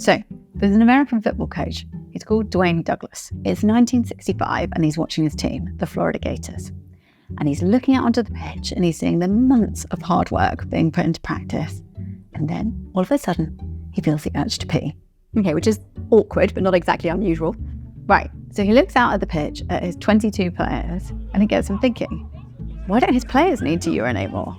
So there's an American football coach. He's called Dwayne Douglas. It's 1965 and he's watching his team, the Florida Gators. And he's looking out onto the pitch and he's seeing the months of hard work being put into practice. And then all of a sudden, he feels the urge to pee. Okay, which is awkward, but not exactly unusual. Right, so he looks out at the pitch at his 22 players and it gets him thinking, why don't his players need to urinate more?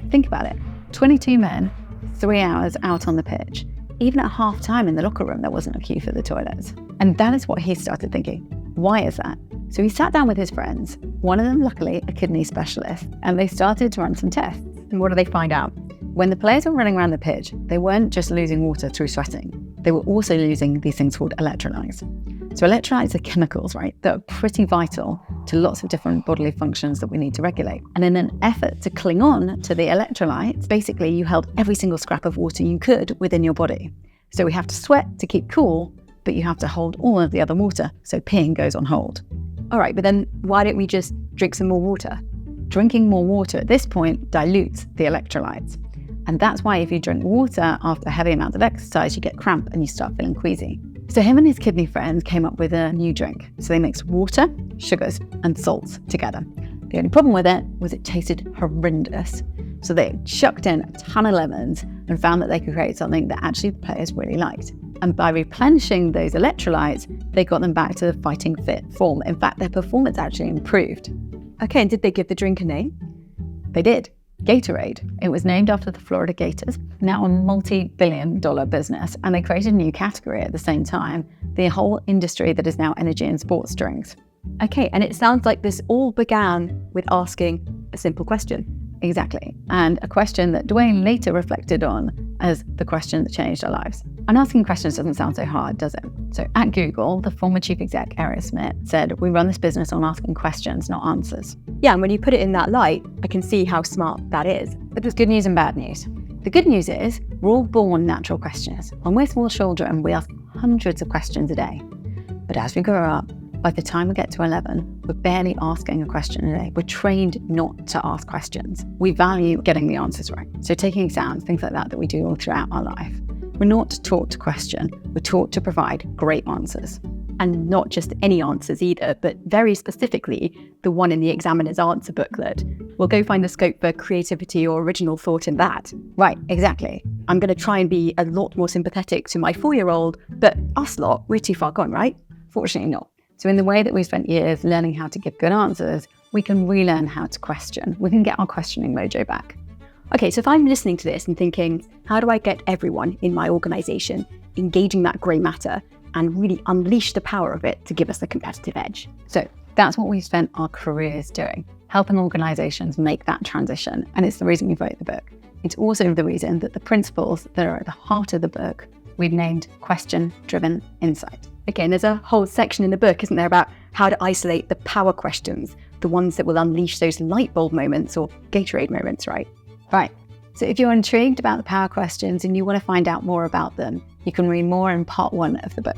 Think about it, 22 men, 3 hours out on the pitch. Even at half time in the locker room, there wasn't a queue for the toilets. And that is what he started thinking. Why is that? So he sat down with his friends, one of them luckily a kidney specialist, and they started to run some tests. And what do they find out? When the players were running around the pitch, they weren't just losing water through sweating. They were also losing these things called electrolytes. So electrolytes are chemicals, right, that are pretty vital to lots of different bodily functions that we need to regulate. And in an effort to cling on to the electrolytes, basically you held every single scrap of water you could within your body. So we have to sweat to keep cool, but you have to hold all of the other water, so peeing goes on hold. All right, but then why don't we just drink some more water? Drinking more water at this point dilutes the electrolytes. And that's why if you drink water after a heavy amount of exercise, you get cramp and you start feeling queasy. So him and his kidney friends came up with a new drink. So they mixed water, sugars, and salts together. The only problem with it was it tasted horrendous. So they chucked in a ton of lemons and found that they could create something that actually the players really liked. And by replenishing those electrolytes, they got them back to the fighting fit form. In fact, their performance actually improved. Okay, and did they give the drink a name? They did. Gatorade. It was named after the Florida Gators, now a multi-billion-dollar business, and they created a new category at the same time, the whole industry that is now energy and sports drinks. Okay, and it sounds like this all began with asking a simple question. Exactly, and a question that Dwayne later reflected on as the question that changed our lives. And asking questions doesn't sound so hard, does it? So at Google, the former chief exec, Eric Schmidt, said, we run this business on asking questions, not answers. Yeah, and when you put it in that light, I can see how smart that is. But there's good news and bad news. The good news is we're all born natural questioners. When we're small children, we ask hundreds of questions a day. But as we grow up, by the time we get to 11, we're barely asking a question a day. We're trained not to ask questions. We value getting the answers right. So taking exams, things like that we do all throughout our life. We're not taught to question, we're taught to provide great answers. And not just any answers either, but very specifically, the one in the examiner's answer booklet. We'll go find the scope for creativity or original thought in that. Right, exactly. I'm going to try and be a lot more sympathetic to my 4-year-old, but us lot, we're too far gone, right? Fortunately not. So in the way that we spent years learning how to give good answers, we can relearn how to question. We can get our questioning mojo back. Okay, so if I'm listening to this and thinking, how do I get everyone in my organization engaging that grey matter and really unleash the power of it to give us a competitive edge? So that's what we spent our careers doing, helping organizations make that transition. And it's the reason we wrote the book. It's also the reason that the principles that are at the heart of the book, we've named Question-Driven Insight. Okay, and there's a whole section in the book, isn't there, about how to isolate the power questions, the ones that will unleash those light bulb moments or Gatorade moments, right? Right. So if you're intrigued about the power questions and you want to find out more about them, you can read more in part 1 of the book.